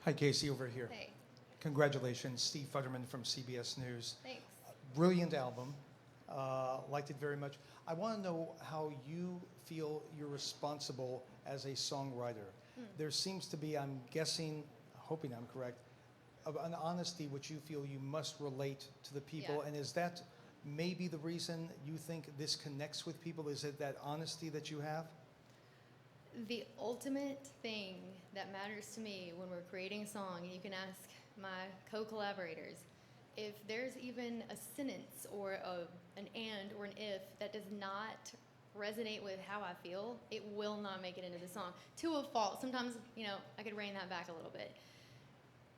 Hi, Kacey, over here. Hey, Congratulations, Steve Futterman from CBS News. thanks. Brilliant album. Liked it very much. I want to know how you feel you're responsible as a songwriter. There seems to be, I'm guessing, hoping I'm correct, of an honesty which you feel you must relate to the people. Yeah. And is that maybe the reason you think this connects with people? Is it that honesty that you have? The ultimate thing that matters to me when we're creating a song, and you can ask my co-collaborators, if there's even a sentence or an and or an if that does not resonate with how I feel, it will not make it into the song. To a fault. Sometimes, I could rein that back a little bit.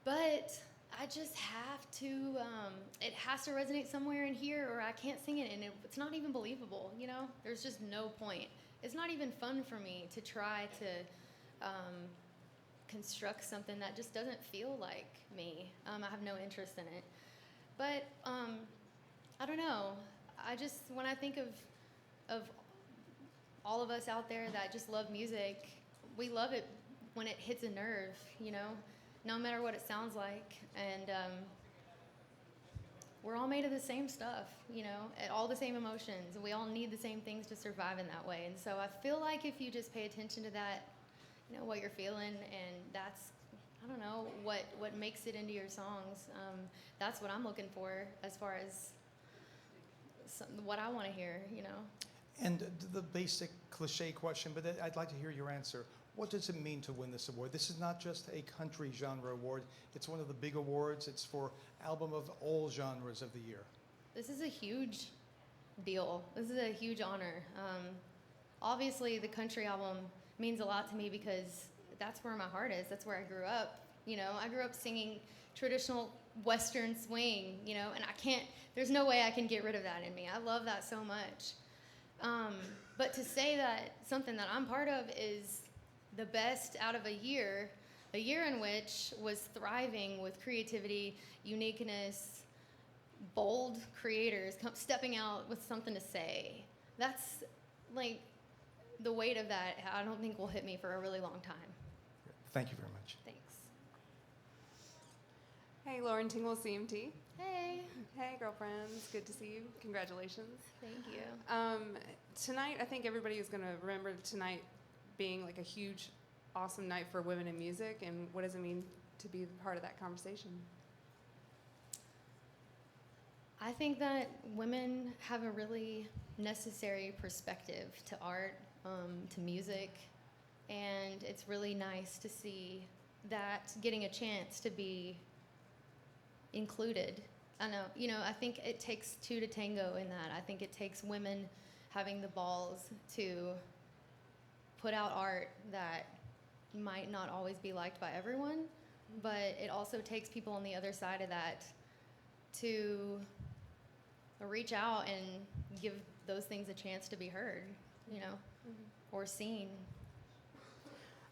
But I just have to, it has to resonate somewhere in here or I can't sing it, and it's not even believable, There's just no point. It's not even fun for me to try to construct something that just doesn't feel like me. I have no interest in it. But I don't know. When I think of all of us out there that just love music, we love it when it hits a nerve, no matter what it sounds like. And we're all made of the same stuff, all the same emotions. We all need the same things to survive in that way. And so I feel like if you just pay attention to that, what you're feeling, and that's, I don't know, what makes it into your songs, that's what I'm looking for as far as what I want to hear, And the basic cliche question, but I'd like to hear your answer. What does it mean to win this award? This is not just a country genre award. It's one of the big awards. It's for album of all genres of the year. This is a huge deal. This is a huge honor. Obviously, the country album means a lot to me because that's where my heart is. That's where I grew up. I grew up singing traditional Western swing, and there's no way I can get rid of that in me. I love that so much. But to say that something that I'm part of is the best out of a year in which was thriving with creativity, uniqueness, bold creators stepping out with something to say. That's like the weight of that, I don't think will hit me for a really long time. Thank you very much. Thanks. Hey, Lauren Tingle, CMT. Hey. Hey, girlfriends. Good to see you. Congratulations. Thank you. Tonight, I think everybody is going to remember tonight being like a huge, awesome night for women in music. And what does it mean to be part of that conversation? I think that women have a really necessary perspective to art, to music, and it's really nice to see that getting a chance to be included. I know, I think it takes two to tango in that. I think it takes women having the balls to put out art that might not always be liked by everyone, but it also takes people on the other side of that to reach out and give those things a chance to be heard, or seen.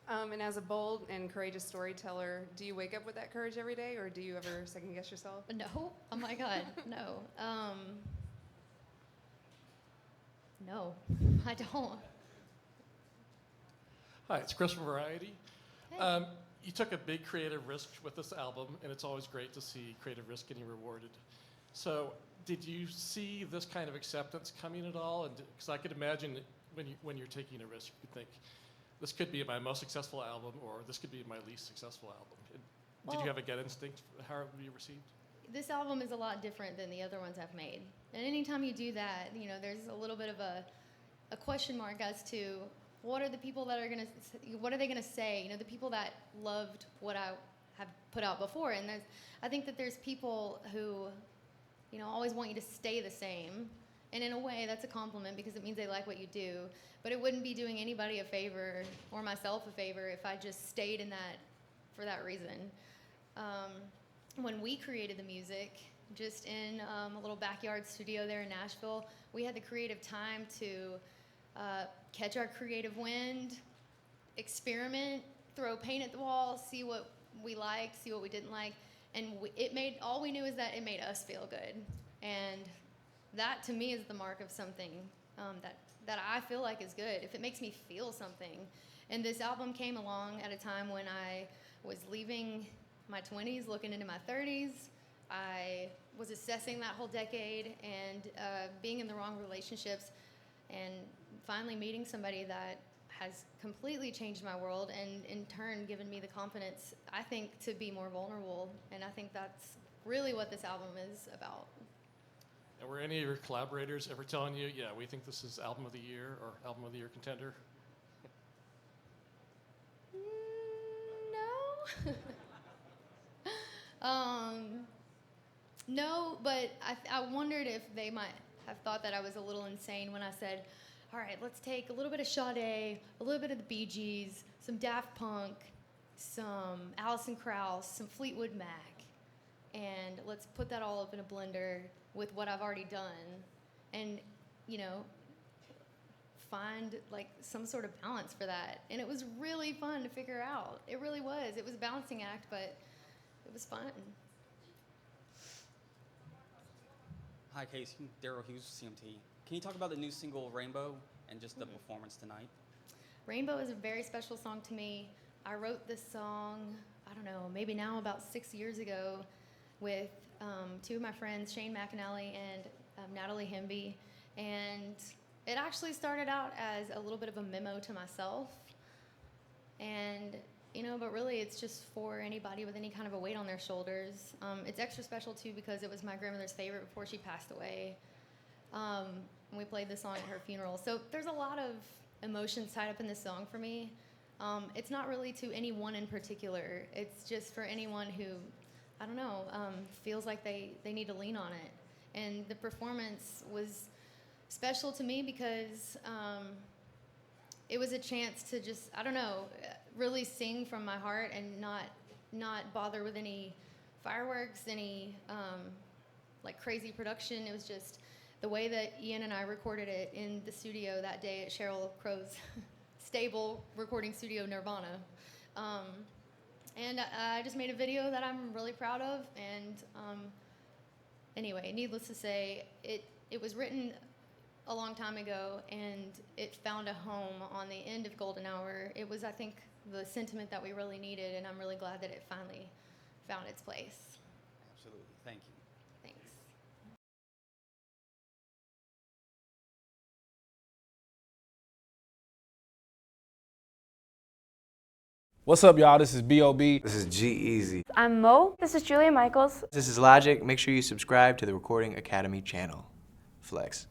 And as a bold and courageous storyteller, do you wake up with that courage every day, or do you ever second guess yourself? No. Oh my God, no. No, I don't. Hi, it's Chris from Variety. Hey. You took a big creative risk with this album, and it's always great to see creative risk getting rewarded. So, did you see this kind of acceptance coming at all? And because I could imagine when you're taking a risk, you think this could be my most successful album, or this could be my least successful album. Did you have a gut instinct how it would be received? This album is a lot different than the other ones I've made, and anytime you do that, there's a little bit of a question mark as to what are the people that are what are they gonna say? The people that loved what I have put out before, and I think that there's people who, always want you to stay the same, and in a way that's a compliment because it means they like what you do. But it wouldn't be doing anybody a favor or myself a favor if I just stayed in that for that reason. When we created the music, just in a little backyard studio there in Nashville, we had the creative time to catch our creative wind, experiment, throw paint at the wall, see what we liked, see what we didn't like, and all we knew is that it made us feel good, and that to me is the mark of something that I feel like is good. If it makes me feel something, and this album came along at a time when I was leaving my 20s, looking into my 30s. I was assessing that whole decade and being in the wrong relationships, and finally meeting somebody that has completely changed my world and in turn given me the confidence, I think, to be more vulnerable. And I think that's really what this album is about. And were any of your collaborators ever telling you, yeah, we think this is album of the year or album of the year contender? No. No, but I wondered if they might have thought that I was a little insane when I said, all right, let's take a little bit of Sade, a little bit of the Bee Gees, some Daft Punk, some Alison Krauss, some Fleetwood Mac, and let's put that all up in a blender with what I've already done and, you know, find like some sort of balance for that. And it was really fun to figure out. It really was. It was a balancing act, but it was fun. Hi, Casey. Daryl Hughes, CMT. Can you talk about the new single, Rainbow, and just the performance tonight? Rainbow is a very special song to me. I wrote this song, I don't know, maybe now about 6 years ago with two of my friends, Shane McAnally and Natalie Hemby. And it actually started out as a little bit of a memo to myself. And, you know, but really it's just for anybody with any kind of a weight on their shoulders. It's extra special, too, because it was my grandmother's favorite before she passed away. And we played this song at her funeral. So there's a lot of emotions tied up in this song for me. It's not really to anyone in particular. It's just for anyone who, I don't know, feels like they need to lean on it. And the performance was special to me because it was a chance to just, I don't know, really sing from my heart and not bother with any fireworks, any like crazy production. It was just the way that Ian and I recorded it in the studio that day at Sheryl Crow's stable recording studio, Nirvana. And I just made a video that I'm really proud of. And anyway, needless to say, it was written a long time ago, and it found a home on the end of Golden Hour. It was, I think, the sentiment that we really needed, and I'm really glad that it finally found its place. Absolutely. Thank you. Thanks. What's up, y'all? This is B.O.B. This is G-Eazy. I'm Mo. This is Julia Michaels. This is Logic. Make sure you subscribe to the Recording Academy channel. Flex.